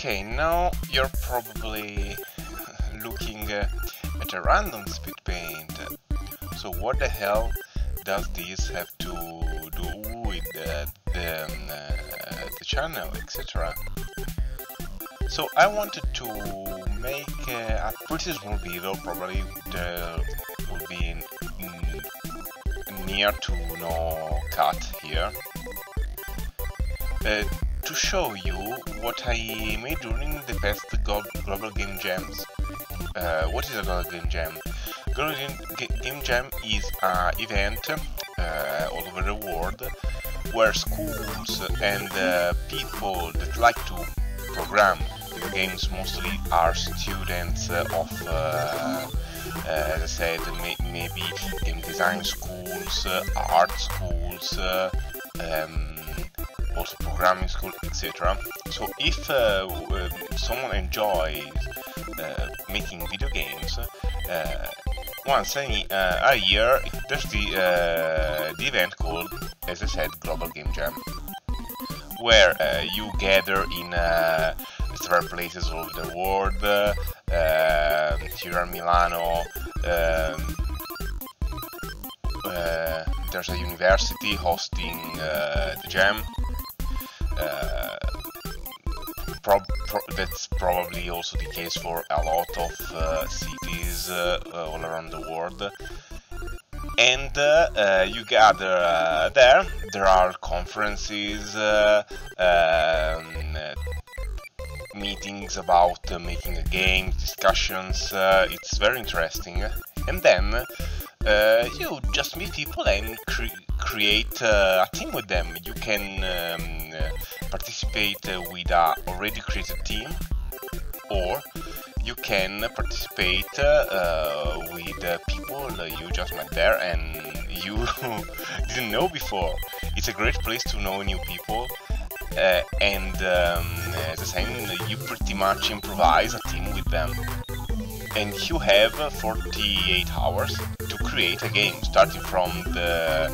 Okay, now you're probably looking at a random speed paint. So what the hell does this have to do with the channel, etc.? So I wanted to make a pretty small video, probably there will be near to no cut here, to show you what I made during the past Global Game Jams. What is a Global Game Jam? Global Game Jam is an event all over the world where schools and people that like to program video games, mostly are students of, as I said, maybe game design schools, art schools, also programming school, etc. So if someone enjoys making video games, once a year there's the event called, as I said, Global Game Jam, where you gather in several places all over the world. Here in Milano, there's a university hosting the jam. That's probably also the case for a lot of cities all around the world. And you gather there. There are conferences, meetings about making a game, discussions. It's very interesting. And then you just meet people and create a team with them. You can participate with a already created team, or you can participate with people you just met there and you didn't know before. It's a great place to know new people, and as I said, you pretty much improvise a team with them. And you have 48 hours to create a game, starting from the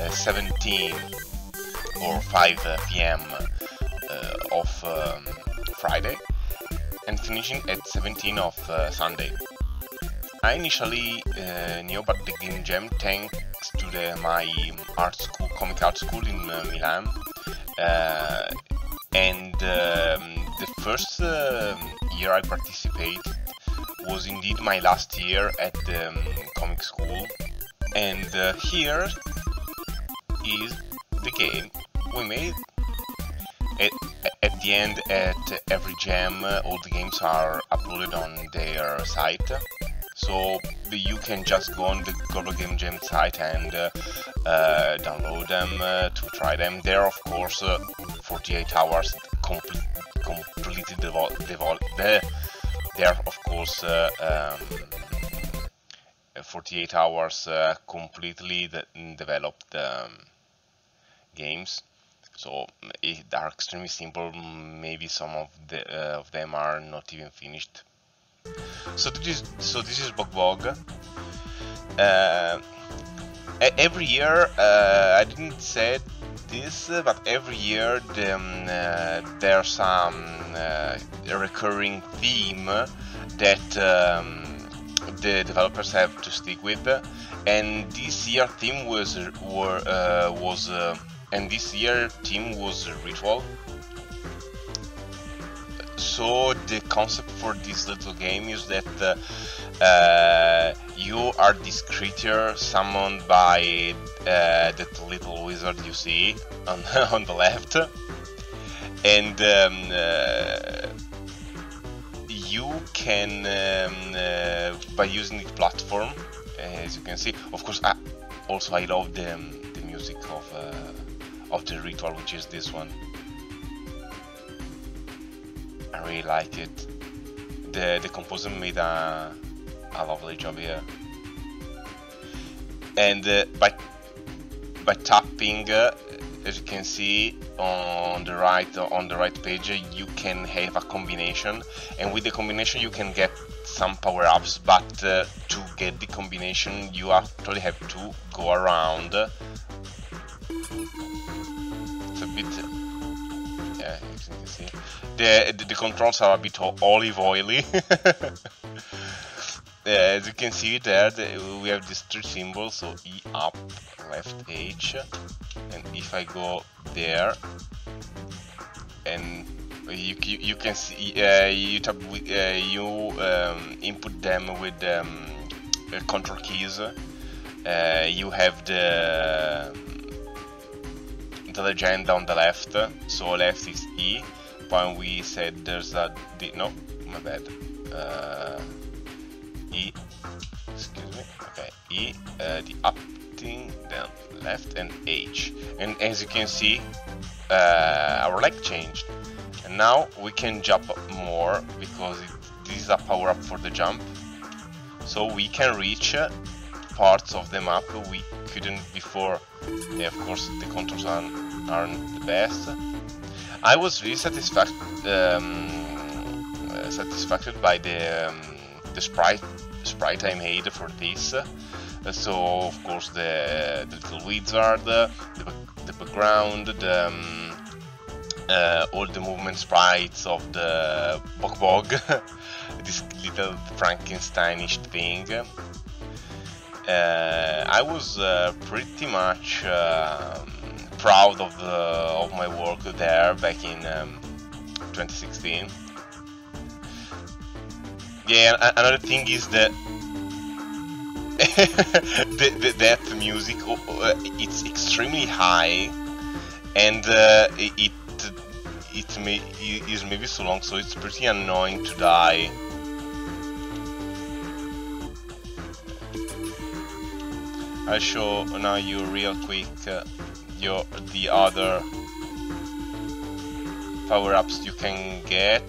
17 or 5 p.m. Of Friday and finishing at 17 of Sunday. I initially knew about the Game Jam thanks to my art school, comic art school in Milan, and the first year I participated was indeed my last year at the comic school, and here is the game we made. At the end, at every jam, all the games are uploaded on their site, so you can just go on the Global Game Jam site and download them to try them. There, of course, 48 hours completely developed. There, of course, 48 hours completely developed games. So they are extremely simple. Maybe some of them are not even finished. So this is BogBog. Every year, I didn't say this, but every year there's some recurring theme that the developers have to stick with, and this year theme was ritual. So the concept for this little game is that you are this creature summoned by that little wizard you see on the left, and you can by using the platform, as you can see. Of course, I love the music of the ritual, which is this one. I really like it. The composer made a lovely job here. And by tapping, as you can see on the right page, you can have a combination, and with the combination you can get some power-ups. But to get the combination, you actually have to go around. It's a bit Yeah, as you can see, the controls are a bit olive oily. As you can see there, we have these three symbols, so E up, left H, and if I go there, and you can see you tap with, you input them with control keys. You have the legend on the left, so left is E. When we said there's a no, my bad. E, excuse me. Okay, E, the up thing, then left, and H. And as you can see, our leg changed, and now we can jump more because this is a power up for the jump. So we can reach parts of the map we couldn't before. Yeah, of course, the controls aren't the best. I was really satisfied by the sprite I made for this. So of course the little wizard, the background, all the movement sprites of the BogBog, this little Frankensteinish thing. I was pretty much proud of my work there back in 2016. Yeah, another thing is that that music, it's extremely high, and it is maybe so long, so it's pretty annoying to die. I'll show now you real quick the other power-ups you can get.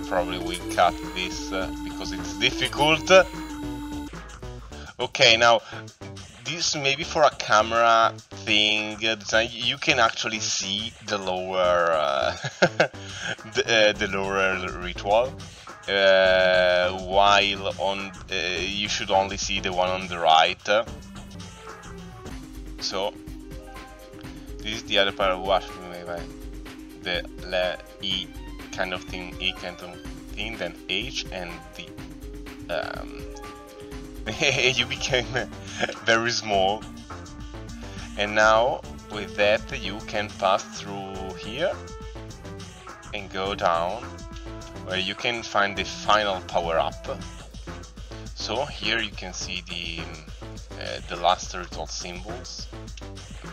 Probably will cut this because it's difficult. Okay, now this maybe for a camera thing design, you can actually see the lower the lower ritual, while on you should only see the one on the right. So this is the other part of what the E kind of thing, E kind of thing, then H, and the you became very small, and now with that you can pass through here and go down where you can find the final power up. So here you can see the last ritual symbols.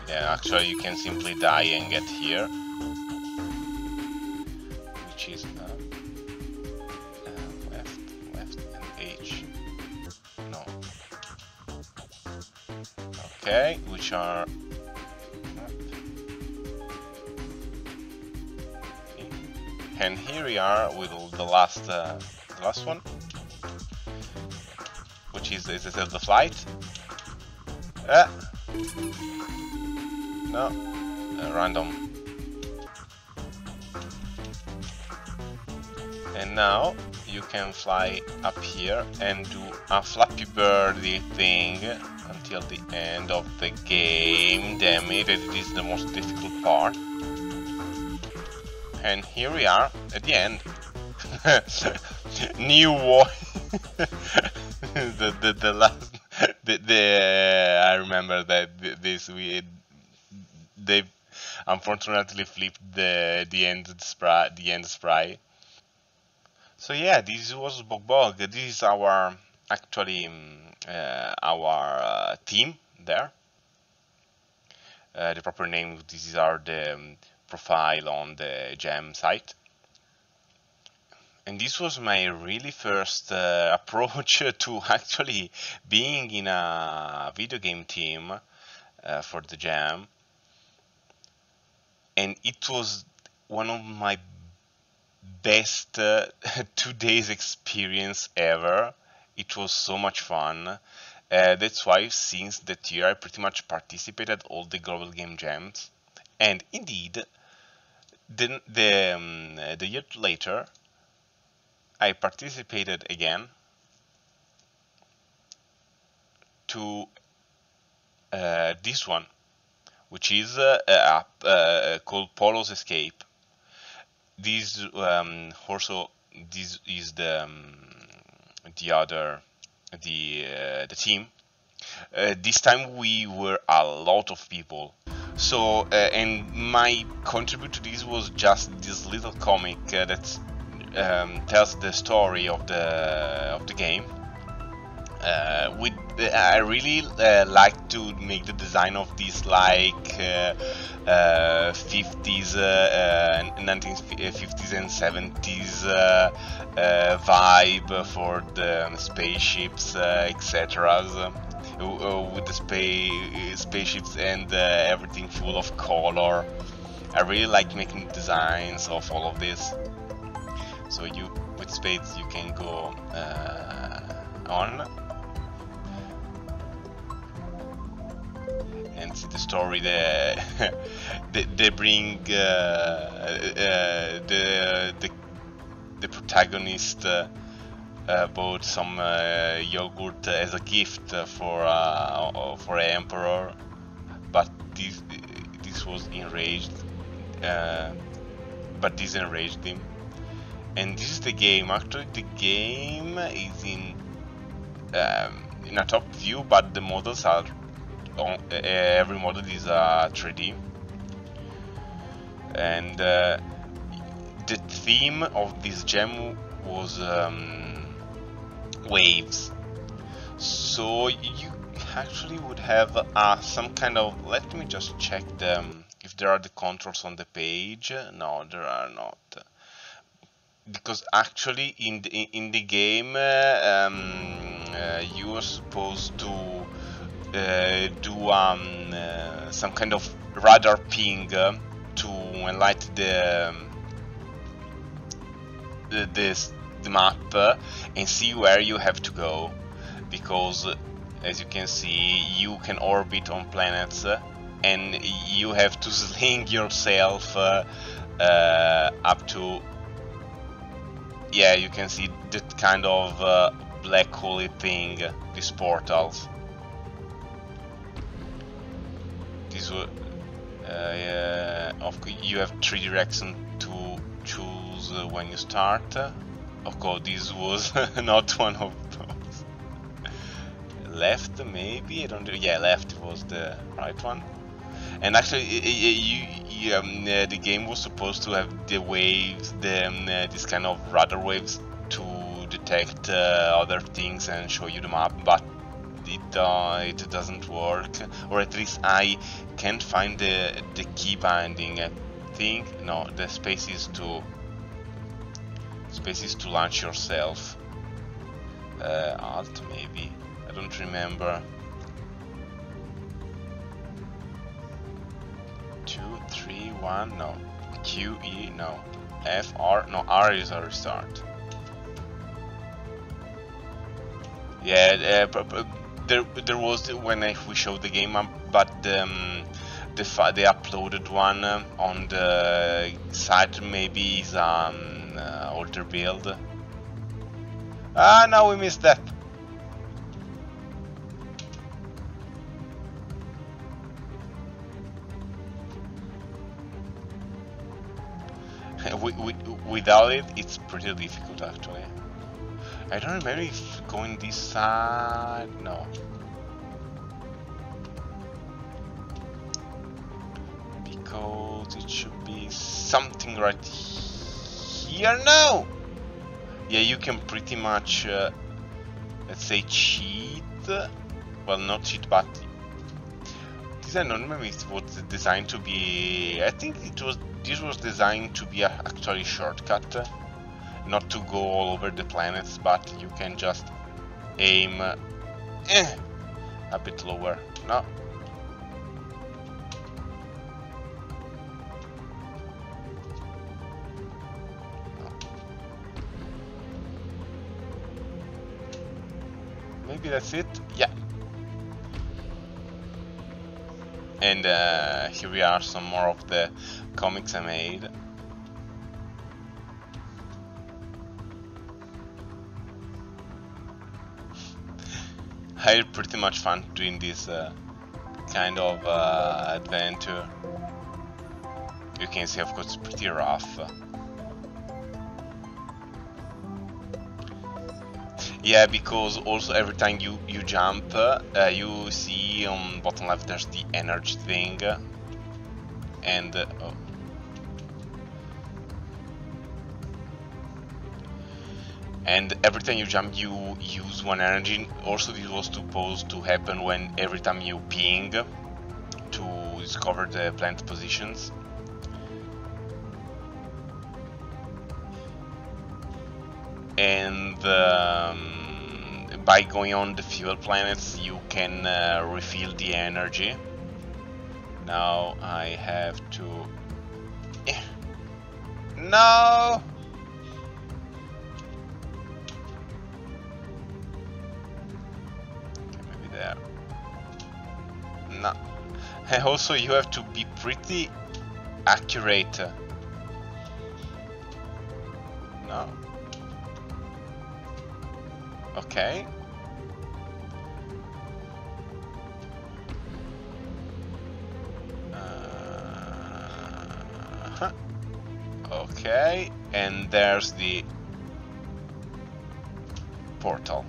Yeah, actually you can simply die and get here, which is left and H. No. Okay, which are and here we are with the last one, which is the flight. No, random. And now you can fly up here and do a Flappy Birdie thing until the end of the game. Damn it, it is the most difficult part. And here we are at the end. New war. the last. I remember that they unfortunately flipped the end sprite. So yeah, this was BogBog. This is our actually our team there. The proper name. This is our profile on the Gem site. And this was my really first approach to actually being in a video game team for the Jam, and it was one of my best 2 days experience ever. It was so much fun. That's why since that year I pretty much participated all the global game jams, and indeed the year later I participated again to this one, which is called Polo's Escape. This also this is the team. This time we were a lot of people. So and my contribute to this was just this little comic that tells the story of the game. I really like to make the design of this like 50s, 1950s and 70s vibe for the spaceships, etc. With the spaceships and everything full of color. I really like making designs of all of this. So with spades you can go on and see the story. They bring the protagonist bought some yogurt as a gift for an emperor, but this was enraged. But this enraged him, and this is the game. Actually, the game is in a top view, but the models are every model is 3D, and the theme of this gem was waves. So you actually would have some kind of, let me just check if there are the controls on the page. No, there are not, because actually in the game you are supposed to do some kind of radar ping to enlighten the map and see where you have to go, because as you can see you can orbit on planets and you have to sling yourself up to, yeah, you can see that kind of black holy thing, these portals. This will, you have 3 directions to choose when you start. Of course, this was not one of those. Left, maybe, I don't know. Yeah, left was the right one. And actually, the game was supposed to have the waves, this kind of radar waves to detect other things and show you the map, but it doesn't work, or at least I can't find the key binding. I think no, the space is to launch yourself. Alt maybe, I don't remember. 2, 3, 1, no. Q, E, no. F, R, no, R is a restart. Yeah, there was when we showed the game, but the uploaded one on the site maybe is older build. Ah, now we missed that. Without it, it's pretty difficult actually. I don't remember if going this side. No. Because it should be something right here. No! Yeah, you can pretty much, let's say, cheat. Well, not cheat, but this I don't remember if it was designed to be. I think this was designed to be actually a shortcut. Not to go all over the planets, but you can just aim a bit lower. No. Maybe that's it. Yeah. And here we are, some more of the comics I made. I had pretty much fun doing this kind of adventure. You can see, of course, it's pretty rough. Yeah, because also every time you jump, you see on bottom left there's the energy thing, and oh. And every time you jump, you use one energy. Also, this was supposed to happen when every time you ping to discover the plant positions. And by going on the fuel planets, you can refill the energy. Now I have to... No! There. No. And also you have to be pretty accurate. No. Okay. Okay, and there's the portal.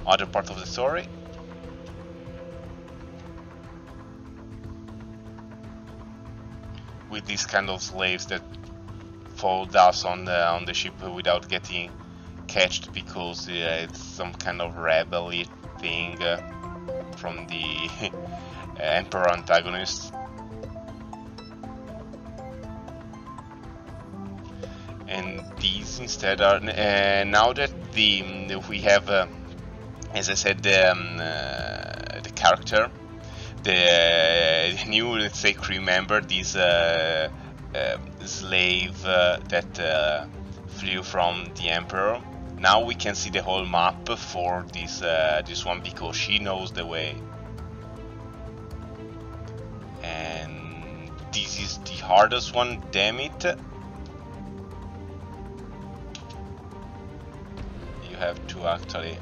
Other part of the story. With these kind of slaves that follow us on the ship without getting catched, because it's some kind of rebellion thing from the Emperor antagonist. And these instead are now that we have, as I said, the character. The new, let's say, crew member, this slave that flew from the Emperor. Now we can see the whole map for this one, because she knows the way. And this is the hardest one, damn it. You have to actually...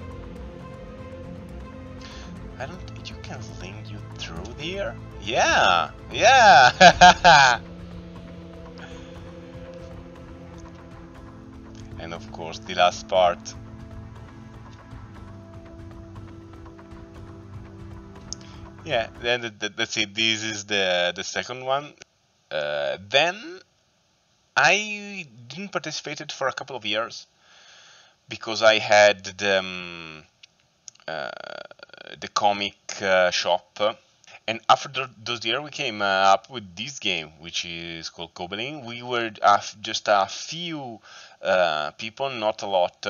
I don't think you can link you through here. Yeah, yeah. And of course the last part. Yeah, then that's it. This is the second one. Then I didn't participate for a couple of years because I had the comic shop, and after those years we came up with this game, which is called Gobelin. We were just a few people, not a lot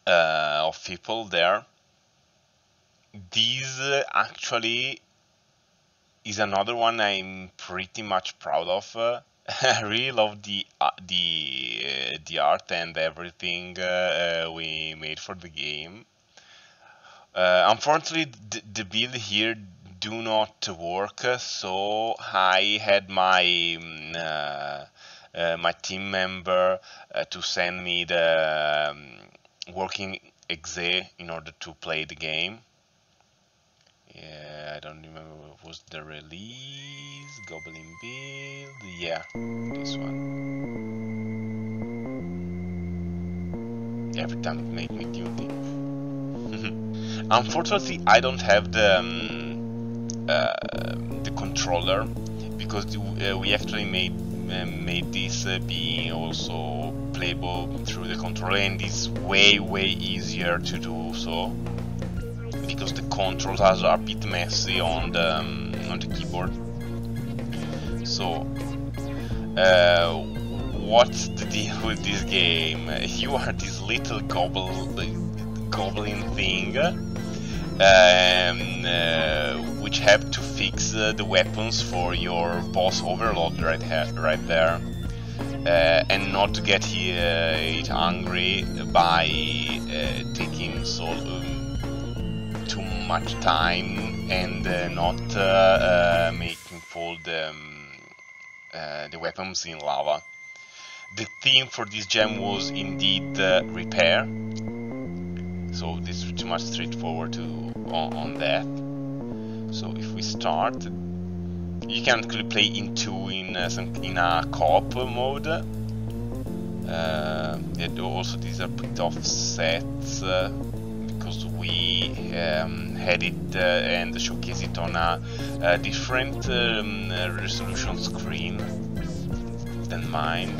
of people there. This actually is another one I'm pretty much proud of. I really love the art and everything we made for the game. Unfortunately, the build here do not work, so I had my my team member to send me the working exe in order to play the game. Yeah, I don't remember what was the release. Gobelin build. Yeah, this one. Every time it makes me guilty. Unfortunately, I don't have the controller, because we actually made this be also playable through the controller, and it's way easier to do so, because the controls are a bit messy on the keyboard. So what's the deal with this game? You are this little goblin thing, which have to fix the weapons for your boss Overlord right there, and not to get it angry by taking too much time and not making fall the weapons in lava. The theme for this gem was indeed repair, so this is pretty much straightforward on that. So if we start, you can actually play in two in a co-op mode. Also these are bit offsets because we had it and showcase it on a different resolution screen than mine.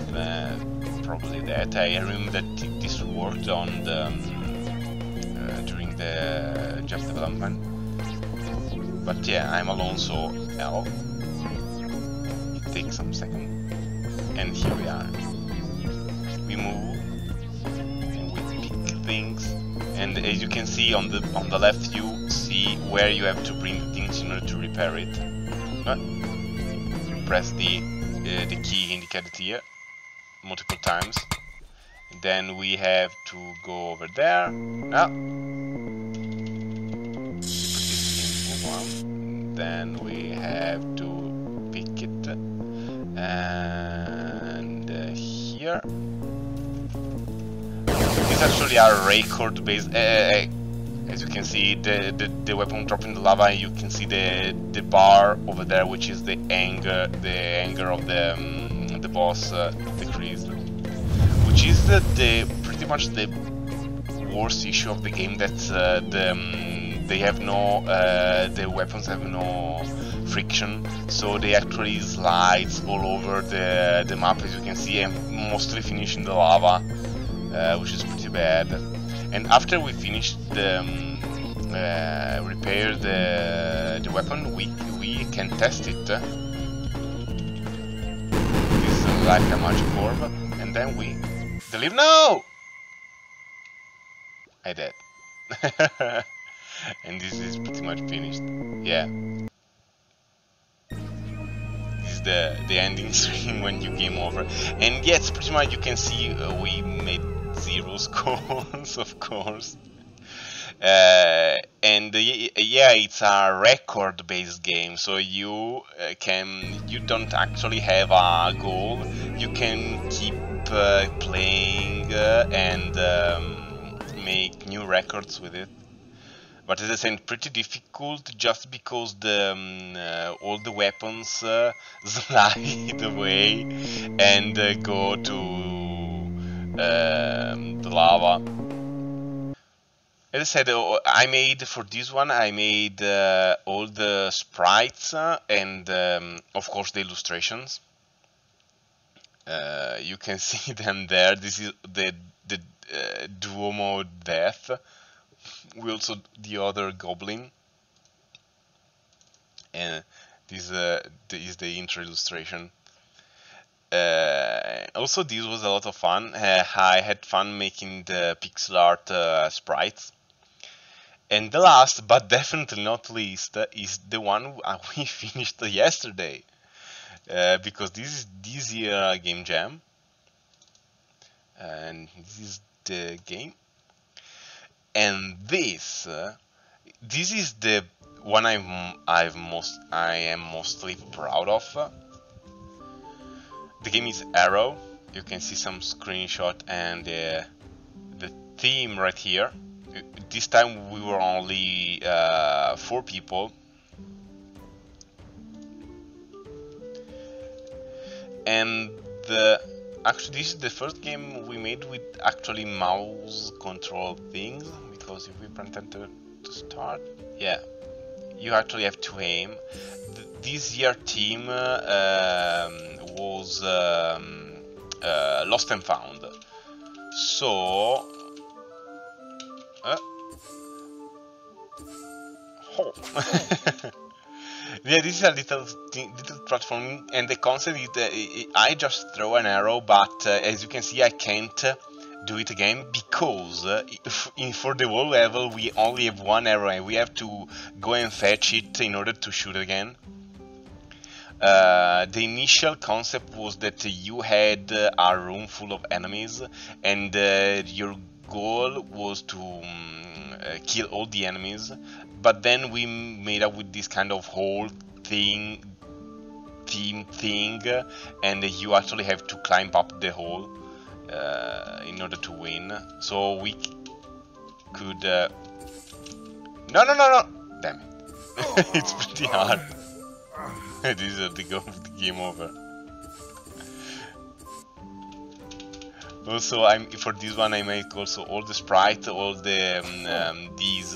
Probably that. I remember that this worked on the during the Java development. But yeah, I'm alone, so L. It takes some seconds. And here we are. We move and we pick things. And as you can see on the left, you see where you have to bring things in order to repair it. Press the key indicated here multiple times. Then we have to go over there. Then we have to pick it and here. It's actually a record based. As you can see, the weapon drop in the lava. You can see the bar over there, which is the anger of the boss decreased, which is pretty much the worst issue of the game. That they have no the weapons have no friction, so they actually slides all over the map, as you can see, and mostly finish in the lava, which is pretty bad. And after we finish the repair the weapon, we can test it. This is like a magic orb, and then we deliver. No, I did. And this is pretty much finished. Yeah. This is the ending screen when you game over. And yes, pretty much you can see we made 0 scores, of course. And yeah, it's a record-based game, so you don't actually have a goal. You can keep playing and make new records with it. But as I said, pretty difficult, just because all the weapons slide away and go to the lava. As I said, I made for this one, I made all the sprites and of course the illustrations. You can see them there. This is the duo mode death. We also the other Gobelin, and this is the intro illustration. Also, this was a lot of fun. I had fun making the pixel art sprites. And the last, but definitely not least, is the one we finished yesterday, because this is this year Game Jam, and this is the game. And this is the one I am mostly proud of. The game is Arrow. You can see some screenshot and the theme right here. This time we were only 4 people. And actually this is the first game we made with actually mouse control things, because if we pretend to start, yeah, you actually have to aim. This year team was Lost and Found. So yeah, this is a little platforming, and the concept is I just throw an arrow, but as you can see, I can't do it again, because for the whole level we only have 1 arrow and we have to go and fetch it in order to shoot again. The initial concept was that you had a room full of enemies, and your goal was to kill all the enemies, but then we made up with this kind of whole team thing, and you actually have to climb up the hole in order to win. So we could no, damn it. It's pretty hard. This is the game over. Also, for this one I make also all the sprite, all the these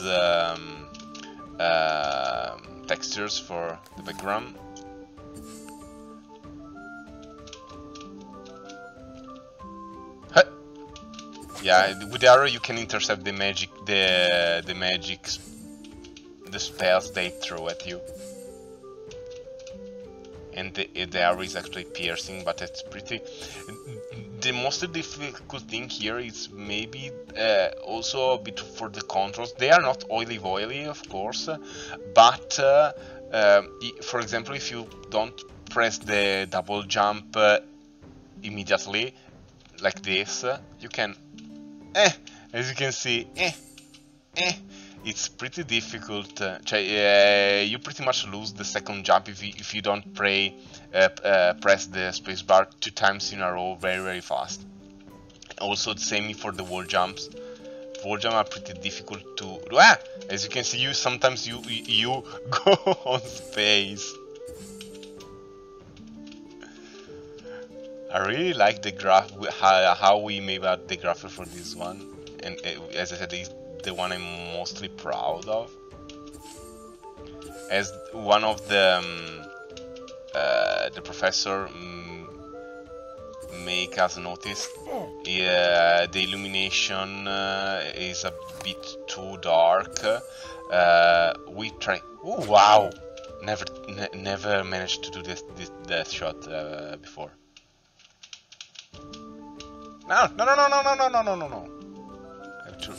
textures for the background. Huh. Yeah, with the arrow you can intercept the magic, the spells they throw at you. And the arrow is actually piercing, but it's pretty. The most difficult thing here is maybe also a bit for the controls. They are not oily, of course, but for example, if you don't press the double jump immediately, like this, you can, as you can see, it's pretty difficult. You pretty much lose the second jump if you don't press the spacebar 2 times in a row very fast. Also the same for the wall jumps. Wall jumps are pretty difficult to do. As you can see, sometimes you go on space. I really like the graph, how we made out the graphic for this one, and as I said, it's the one I'm mostly proud of. As one of the professor make us notice, the illumination is a bit too dark. We try. Oh wow! Never managed to do that shot before. No! I have to.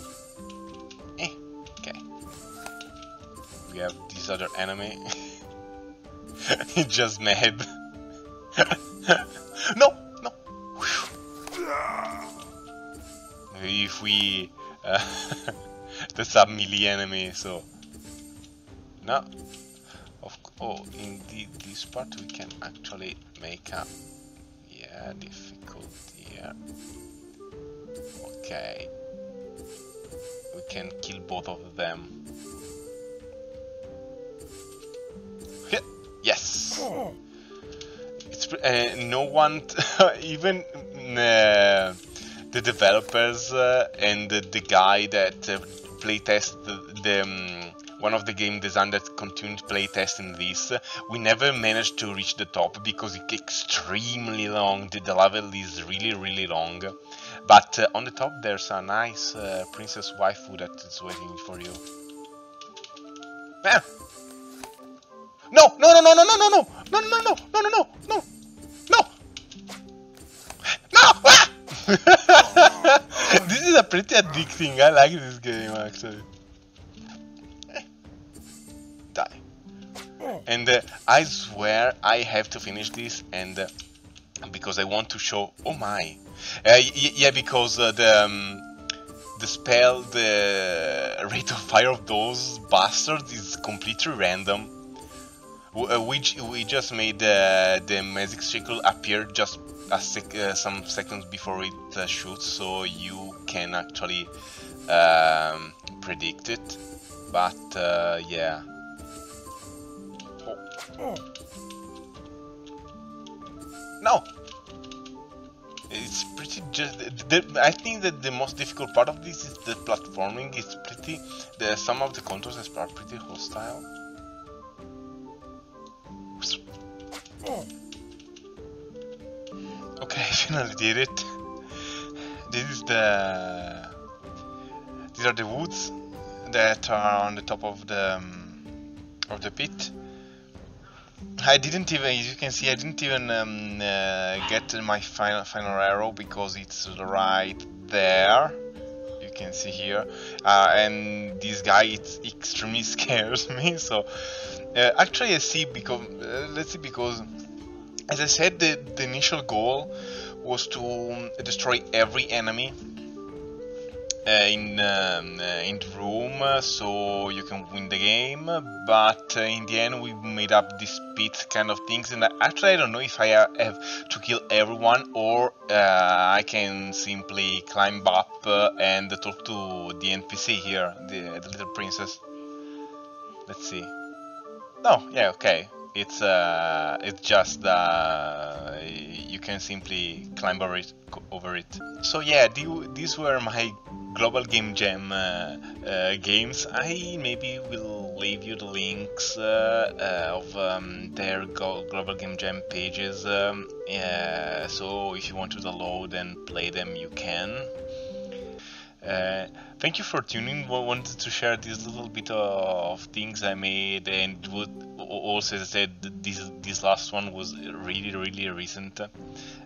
Okay. We have this other enemy. He's just mad. No! If we that's a melee enemy, so no. In this part we can actually make a difficult here. Okay, we can kill both of them. Yes. It's no one, even the developers and the guy that playtest one of the game design that continued playtesting this, we never managed to reach the top because it's extremely long. The level is really long. But on the top there's a nice princess waifu that is waiting for you. No! This is a pretty addicting. I like this game actually. Die. And I swear I have to finish this, and because I want to show. Oh my! Yeah, because the spell, the rate of fire of those bastards is completely random. We just made the magic circle appear just some seconds before it shoots, so you can actually predict it. But yeah. No. It's pretty just. I think that the most difficult part of this is the platforming. It's pretty. Some of the controls are pretty hostile. Okay, I finally did it. These are the woods that are on the top of the pit. I didn't even, as you can see, I didn't even get my final arrow because it's right there. You can see here, and this guy extremely scares me. So actually, I see because let's see, because as I said, the initial goal was to destroy every enemy in the room, so you can win the game. But in the end, we made up these pit kind of things, and actually I don't know if I have to kill everyone or I can simply climb up and talk to the NPC here, the little princess. Let's see. Oh, yeah, okay. It's just you can simply climb over it. So yeah, these were my Global Game Jam games. I maybe will leave you the links of their Global Game Jam pages. So if you want to download and play them, you can. Uh, Thank you for tuning. Wanted to share this little bit of things I made, and would also, as I said, this last one was really recent,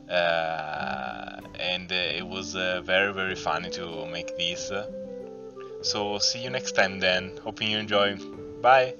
and it was very funny to make this. So see you next time then. Hoping you enjoy. Bye.